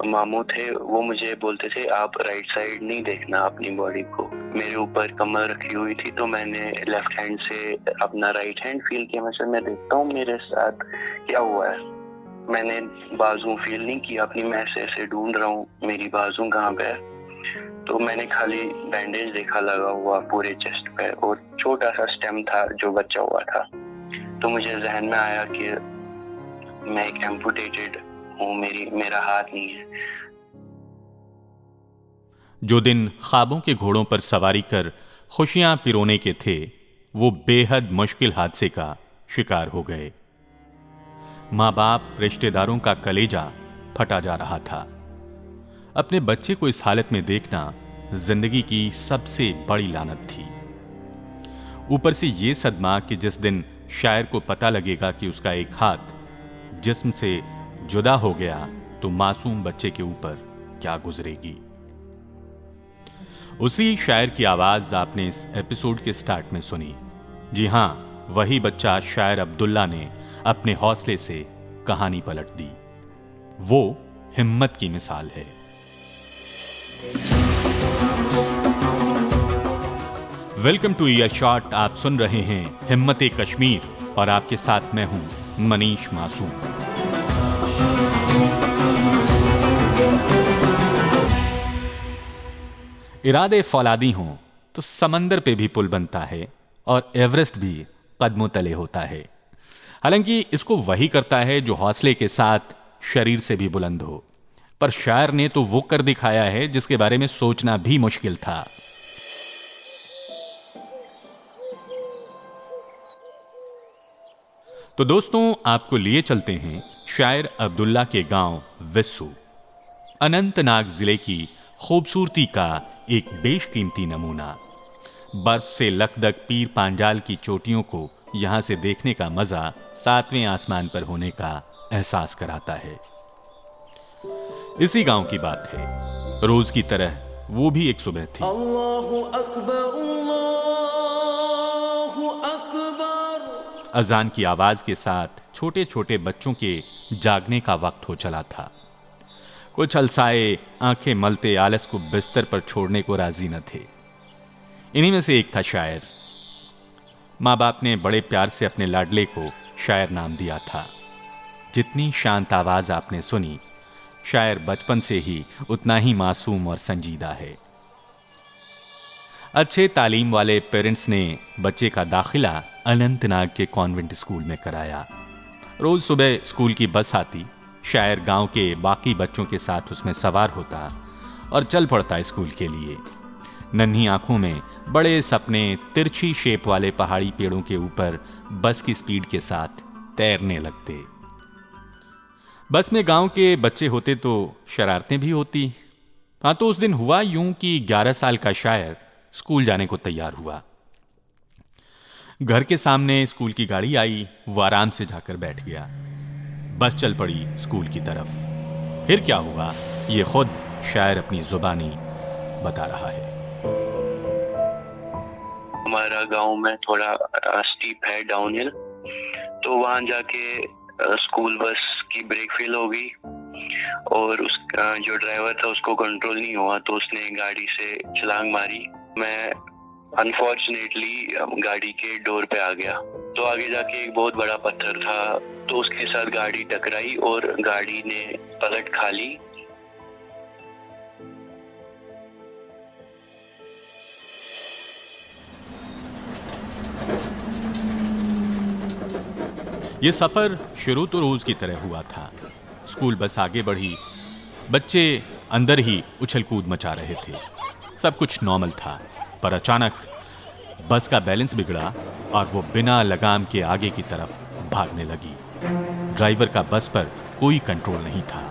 मामू थे, वो मुझे बोलते थे आप राइट साइड नहीं देखना अपनी बॉडी को। मेरे ऊपर कमर रखी हुई थी तो मैंने लेफ्ट हैंड से अपना राइट हैंड फील किया। मैं देखता हूँ मेरे साथ क्या हुआ है। मैंने बाजू फील नहीं किया अपनी, मैं ऐसे ढूंढ रहा हूँ मेरी बाजू कहाँ पे है। तो मैंने खाली बैंडेज देखा लगा हुआ पूरे चेस्ट पे और छोटा सा स्टेम था जो बचा हुआ था। तो मुझे जहन में आया कि मैं एक एम्पुटेटेड हूँ, मेरा हाथ नहीं है। जो दिन ख्वाबों के घोड़ों पर सवारी कर खुशियां पिरोने के थे, वो बेहद मुश्किल हादसे का शिकार हो गए। माँ बाप, रिश्तेदारों का कलेजा फटा जा रहा था। अपने बच्चे को इस हालत में देखना जिंदगी की सबसे बड़ी लानत थी। ऊपर से ये सदमा कि जिस दिन शायर को पता लगेगा कि उसका एक हाथ जिस्म से जुदा हो गया तो मासूम बच्चे के ऊपर क्या गुजरेगी। उसी शायर की आवाज आपने इस एपिसोड के स्टार्ट में सुनी। जी हां, वही बच्चा शायर अब्दुल्ला ने अपने हौसले से कहानी पलट दी। वो हिम्मत की मिसाल है। Welcome two year shot. आप सुन रहे हैं हिम्मत कश्मीर और आपके साथ मैं हूं मनीष मासूम। इरादे फौलादी हों तो समंदर पे भी पुल बनता है और एवरेस्ट भी कदमों तले होता है। हालांकि इसको वही करता है जो हौसले के साथ शरीर से भी बुलंद हो। पर शायर ने तो वो कर दिखाया है जिसके बारे में सोचना भी मुश्किल था। तो दोस्तों, आपको लिए चलते हैं शायर अब्दुल्ला के गांव विस्सू। अनंतनाग जिले की खूबसूरती का एक बेशकीमती नमूना। बर्फ से लकदक पीर पांजाल की चोटियों को यहां से देखने का मजा सातवें आसमान पर होने का एहसास कराता है। इसी गांव की बात है। रोज की तरह वो भी एक सुबह थी। अल्लाहु अकबर, अल्लाहु अकबर। अजान की आवाज के साथ छोटे छोटे बच्चों के जागने का वक्त हो चला था। कुछ अलसाए आंखें मलते आलस को बिस्तर पर छोड़ने को राजी न थे। इन्हीं में से एक था शायर। माँ बाप ने बड़े प्यार से अपने लाडले को शायर नाम दिया था। जितनी शांत आवाज आपने सुनी, शायर बचपन से ही उतना ही मासूम और संजीदा है। अच्छे तालीम वाले पेरेंट्स ने बच्चे का दाखिला अनंतनाग के कॉन्वेंट स्कूल में कराया। रोज सुबह स्कूल की बस आती, शायर गांव के बाकी बच्चों के साथ उसमें सवार होता और चल पड़ता स्कूल के लिए। नन्ही आंखों में बड़े सपने तिरछी शेप वाले पहाड़ी पेड़ों के ऊपर बस की स्पीड के साथ तैरने लगते। बस में गांव के बच्चे होते तो शरारतें भी होती। हाँ, तो उस दिन हुआ यूं कि 11 साल का शायर स्कूल जाने को तैयार हुआ। घर के सामने स्कूल की गाड़ी आई, वो आराम से जाकर बैठ गया। बस चल पड़ी स्कूल की तरफ। फिर क्या हुआ, ये खुद शायर अपनी जुबानी बता रहा है। हमारा गांव में थोड़ा स्टीप है, डाउनहिल। तो वहां जाके स्कूल बस की ब्रेक फेल हो गई और उसका जो ड्राइवर था उसको कंट्रोल नहीं हुआ, तो उसने गाड़ी से छलांग मारी। मैं अनफॉर्चुनेटली गाड़ी के डोर पे आ गया। तो आगे जाके एक बहुत बड़ा पत्थर था, तो उसके साथ गाड़ी टकराई और गाड़ी ने पलट खा ली। ये सफर शुरू तो रोज की तरह हुआ था। स्कूल बस आगे बढ़ी, बच्चे अंदर ही उछल कूद मचा रहे थे। सब कुछ नॉर्मल था, पर अचानक बस का बैलेंस बिगड़ा और वो बिना लगाम के आगे की तरफ भागने लगी। ड्राइवर का बस पर कोई कंट्रोल नहीं था।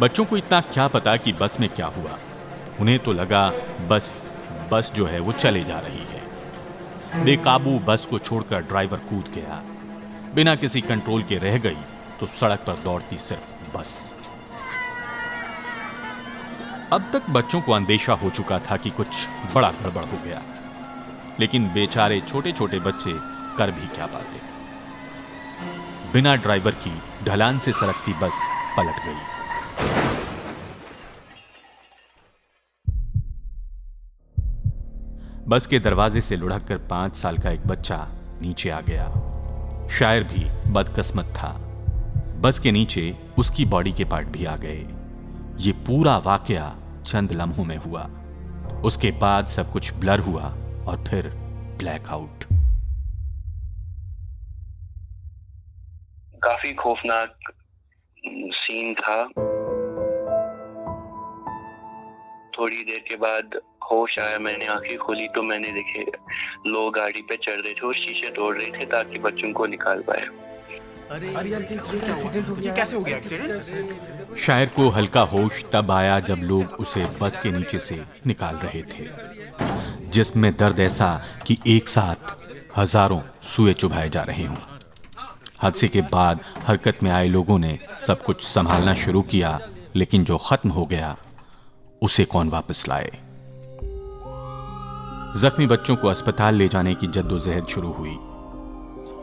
बच्चों को इतना क्या पता कि बस में क्या हुआ। उन्हें तो लगा बस जो है वो चले जा रही है। बेकाबू बस को छोड़कर ड्राइवर कूद गया। बिना किसी कंट्रोल के रह गई तो सड़क पर दौड़ती सिर्फ बस। अब तक बच्चों को अंदेशा हो चुका था कि कुछ बड़ा गड़बड़ हो गया, लेकिन बेचारे छोटे छोटे बच्चे कर भी क्या पाते। बिना ड्राइवर की ढलान से सरकती बस पलट गई। बस के दरवाजे से लुढ़क कर 5 साल का एक बच्चा नीचे आ गया। शायर भी बदकिस्मत था, बस के नीचे उसकी बॉडी के पार्ट भी आ गए। ये पूरा वाकया चंद लम्हों में हुआ। उसके बाद सब कुछ ब्लर हुआ और फिर ब्लैकआउट। काफी खौफनाक सीन था। थोड़ी देर के बाद होश आया, मैंने आंखें खोली तो मैंने देखे लोग गाड़ी पे चढ़ रहे थे और शीशे तोड़ रहे थे ताकि बच्चों को निकाल पाए। अरे यार कैसे हो गया एक्सीडेंट? शायर को हल्का होश तब आया जब लोग उसे बस के नीचे से निकाल रहे थे, जिसमें दर्द ऐसा कि एक साथ हजारों सुए चुभाए जा रहे हों। हादसे के बाद हरकत में आए लोगों ने सब कुछ संभालना शुरू किया, लेकिन जो खत्म हो गया उसे कौन वापस लाए। जख्मी बच्चों को अस्पताल ले जाने की जद्दोजहद शुरू हुई।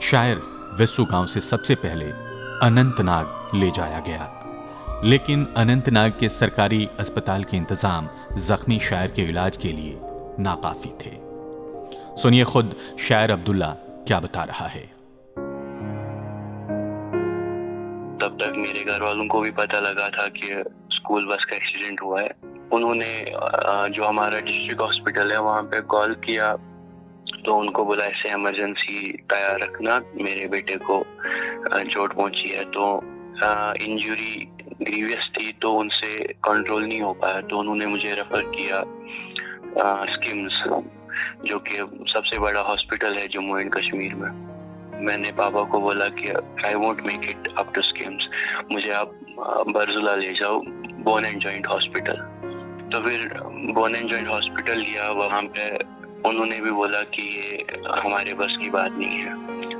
शायर वेस्सू गांव से सबसे पहले अनंतनाग ले जाया गया, लेकिन अनंतनाग के सरकारी अस्पताल के इंतजाम जख्मी शायर के इलाज के लिए नाकाफी थे। सुनिए खुद शायर अब्दुल्ला क्या बता रहा है। तब तक मेरे घर वालों को भी पता लगा था कि स्कूल बस का एक्सीडेंट हुआ है। उन्होंने जो हमारा डिस्ट्रिक्ट हॉस्पिटल है वहाँ पे कॉल किया तो उनको बोला ऐसे इमरजेंसी तैयार रखना, मेरे बेटे को चोट पहुंची है। तो इंजरी ग्रीवियस थी तो उनसे कंट्रोल नहीं हो पाया, तो उन्होंने मुझे रेफर किया स्किम्स, जो कि सबसे बड़ा हॉस्पिटल है जम्मू एंड कश्मीर में। मैंने पापा को बोला कि I won't make it up to schemes, मुझे आप बरजुला ले जाओ, बोन एंड जॉइंट हॉस्पिटल। तो फिर बोन एंड जॉइंट हॉस्पिटल लिया, वहाँ पे उन्होंने भी बोला कि ये हमारे बस की बात नहीं है,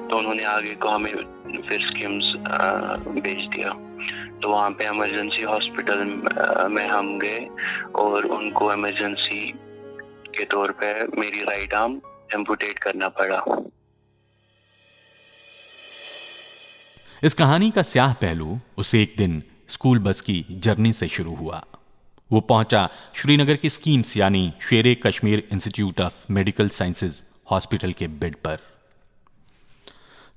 तो उन्होंने आगे को हमें फिर स्किम्स भेज दिया। तो वहाँ पे इमरजेंसी हॉस्पिटल में हम गए और उनको इमरजेंसी के तौर पे मेरी राइट आर्म एम्पुटेट करना पड़ा। इस कहानी का स्याह पहलू उसे एक दिन स्कूल बस की जर्नी से शुरू हुआ। वो पहुंचा श्रीनगर के स्कीम्स यानी शेरे Kashmir institute of medical sciences hospital के बेड पर।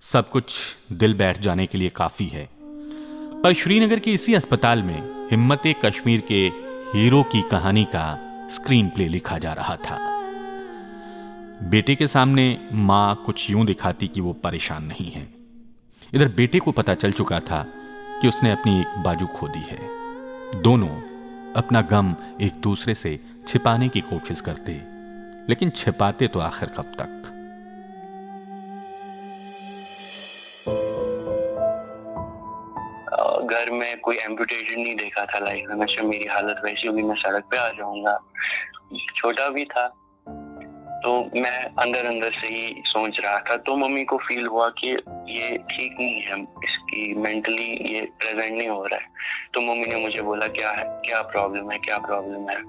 सब कुछ दिल बैठ जाने के लिए काफी है, पर श्रीनगर के इसी अस्पताल में हिम्मत कश्मीर के हीरो की कहानी का स्क्रीन प्ले लिखा जा रहा था। बेटे के सामने मां कुछ यूं दिखाती कि वो परेशान नहीं है। इधर बेटे को पता चल चुका था कि उसने अपनी एक बाजू खो दी है। दोनों अपना गम एक दूसरे से छिपाने की कोशिश करते, लेकिन छिपाते तो आखिर कब तक। घर में कोई एम्पुटेशन नहीं देखा था लाइफ में। हमेशा मेरी हालत वैसी होगी, मैं सड़क पे आ जाऊंगा। छोटा भी था तो मैं अंदर अंदर से ही सोच रहा था। तो मम्मी को फील हुआ कि ये ठीक नहीं है, इसकी मेंटली ये प्रेजेंट नहीं हो रहा है। तो मम्मी ने मुझे बोला क्या प्रॉब्लम है।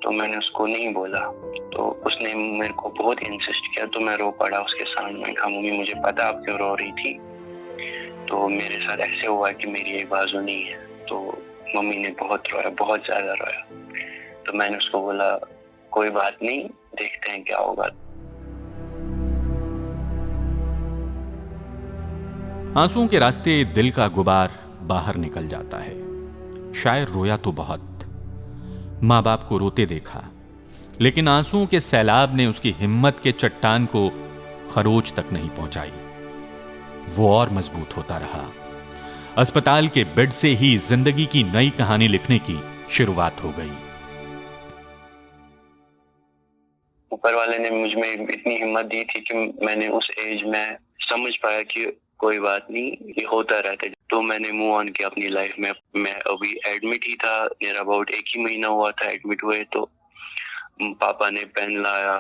तो मैंने उसको नहीं बोला, तो उसने मेरे को बहुत इंसिस्ट किया, तो मैं रो पड़ा उसके सामने। कहा मम्मी मुझे पता आप क्यों रो रही थी, तो मेरे साथ ऐसे हुआ कि मेरी एक बाजू नहीं है। तो मम्मी ने बहुत रोया, बहुत ज्यादा रोया। तो मैंने उसको बोला कोई बात नहीं, देखते हैं क्या होगा। आंसुओं के रास्ते दिल का गुबार बाहर निकल जाता है। शायर रोया तो बहुत, माँ बाप को रोते देखा, लेकिन आंसुओं के सैलाब ने उसकी हिम्मत के चट्टान को खरोच तक नहीं पहुंचाई। वो और मजबूत होता रहा। अस्पताल के बेड से ही जिंदगी की नई कहानी लिखने की शुरुआत हो गई। ऊपर वाले ने मुझ में इतनी हिम्मत दी थी कि मैंने उस एज में समझ पाया कि कोई बात नहीं, ये होता रहता है। तो मैंने मूव ऑन किया अपनी लाइफ में। मैं अभी एडमिट ही था, मेरा अबाउट 1 ही महीना हुआ था एडमिट हुए। तो पापा ने पेन लाया,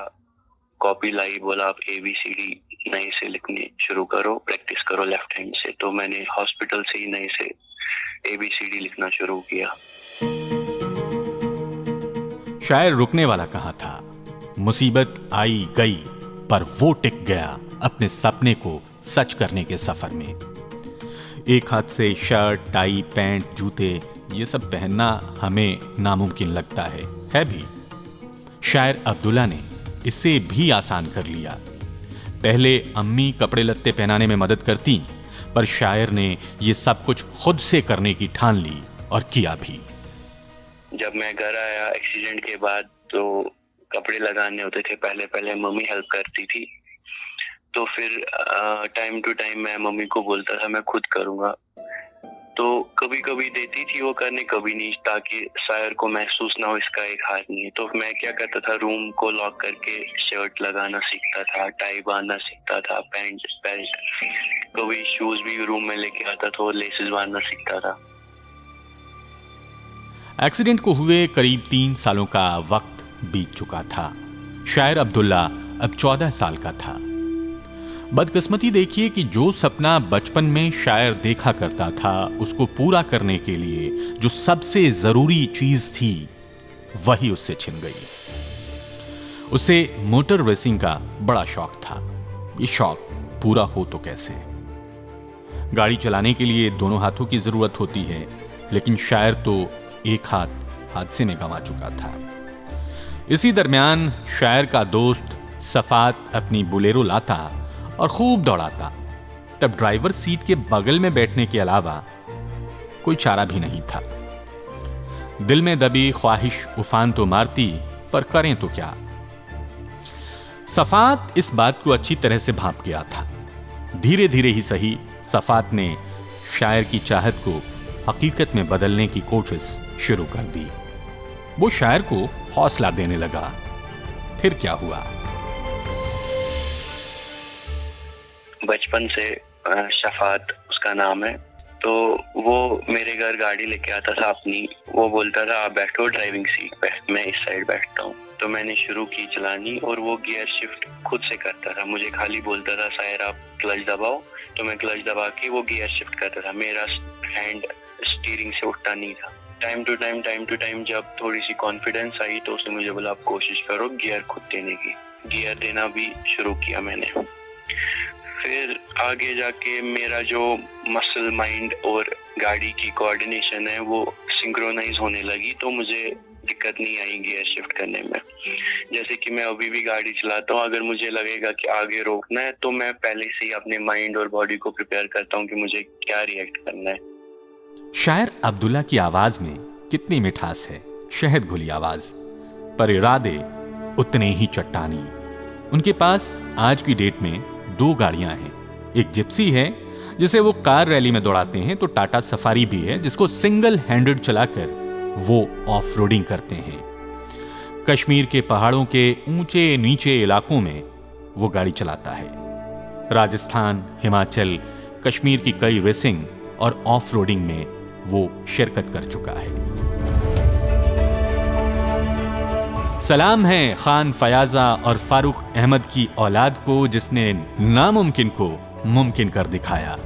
कॉपी लाई, बोला आप ABCD नए से लिखने शुरू करो, प्रैक्टिस करो लेफ्ट हैंड से। तो मैंने हॉस्पिटल से ही नए से ABCD लिखना शुरू किया। शायर रुकने वाला कहाँ था। मुसीबत आई गई, पर वो टिक गया अपने सपने को सच करने के सफर में। एक हाथ से शर्ट, टाई, पैंट, जूते ये सब पहनना हमें नामुमकिन लगता है भी। शायर अब्दुल्ला ने इसे भी आसान कर लिया। पहले अम्मी कपड़े लत्ते पहनाने में मदद करती, पर शायर ने ये सब कुछ खुद से करने की ठान ली और किया भी। जब मैं घर आया एक्सीडेंट के बाद, तो कपड़े लगाने होते थे, पहले मम्मी हेल्प करती थी। तो फिर टाइम टू टाइम मैं मम्मी को बोलता था मैं खुद करूंगा। तो कभी कभी देती थी वो करने, कभी नहीं, ताकि शायर को महसूस ना हो इसका एक हाथ नहीं है। तो मैं क्या करता था, रूम को लॉक करके शर्ट लगाना सीखता था, टाई बांधना सीखता था, पैंट बेल्ट, कभी शूज भी रूम में लेके आता था और लेसेस बांधना सीखता था। एक्सीडेंट को हुए करीब 3 सालों का वक्त बीत चुका था। शायर अब्दुल्ला अब 14 साल का था। बदकिस्मती देखिए कि जो सपना बचपन में शायर देखा करता था, उसको पूरा करने के लिए जो सबसे जरूरी चीज थी वही उससे छिन गई। उसे मोटर रेसिंग का बड़ा शौक था। ये शौक पूरा हो तो कैसे? गाड़ी चलाने के लिए दोनों हाथों की जरूरत होती है, लेकिन शायर तो एक हाथ हादसे में गंवा चुका था। इसी दरमियान शायर का दोस्त सफात अपनी बुलेरो लाता और खूब दौड़ाता। तब ड्राइवर सीट के बगल में बैठने के अलावा कोई चारा भी नहीं था। दिल में दबी ख्वाहिश उफान तो मारती, पर करें तो क्या। सफात इस बात को अच्छी तरह से भांप गया था। धीरे धीरे ही सही, सफात ने शायर की चाहत को हकीकत में बदलने की कोशिश शुरू कर दी। वो शायर को हौसला देने लगा। फिर क्या हुआ? बचपन से शफात उसका नाम है, तो वो मेरे घर गाड़ी लेके आता था अपनी। वो बोलता था आप बैठो ड्राइविंग सीट पे, मैं इस साइड बैठता हूँ। तो मैंने शुरू की चलानी और वो गियर शिफ्ट खुद से करता था। मुझे खाली बोलता था शायर आप क्लच दबाओ, तो मैं क्लच दबा के वो गियर शिफ्ट करता था। मेरा हैंड स्टीयरिंग से उठता नहीं था। टाइम टू टाइम जब थोड़ी सी कॉन्फिडेंस आई, तो उसने मुझे बोला आप कोशिश करो गियर खुद देने की। गियर देना भी शुरू किया मैंने। फिर आगे जाके मेरा जो मसल माइंड और गाड़ी की कोऑर्डिनेशन है वो सिंक्रोनाइज होने लगी, तो मुझे दिक्कत नहीं आई गियर शिफ्ट करने में। जैसे कि मैं अभी भी गाड़ी चलाता हूँ, अगर मुझे लगेगा कि आगे रोकना है, तो मैं पहले से ही अपने माइंड और बॉडी को प्रिपेयर करता हूँ कि मुझे क्या रिएक्ट करना है। शायर अब्दुल्ला की आवाज में कितनी मिठास है, शहद घुली आवाज, पर इरादे उतने ही चट्टानी। उनके पास आज की डेट में 2 गाड़ियां हैं। एक जिप्सी है जिसे वो कार रैली में दौड़ाते हैं, तो टाटा सफारी भी है जिसको सिंगल हैंडेड चलाकर वो ऑफ रोडिंग करते हैं। कश्मीर के पहाड़ों के ऊंचे नीचे इलाकों में वो गाड़ी चलाता है। राजस्थान, हिमाचल, कश्मीर की कई रेसिंग और ऑफ रोडिंग में वो शिरकत कर चुका है। सलाम है खान फयाजा और फारूक अहमद की औलाद को, जिसने नामुमकिन को मुमकिन कर दिखाया।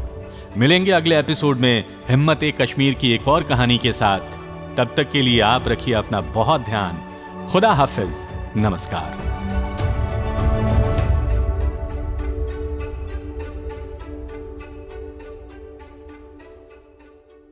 मिलेंगे अगले एपिसोड में हिम्मत कश्मीर की एक और कहानी के साथ। तब तक के लिए आप रखिए अपना बहुत ध्यान। खुदा हाफिज, नमस्कार।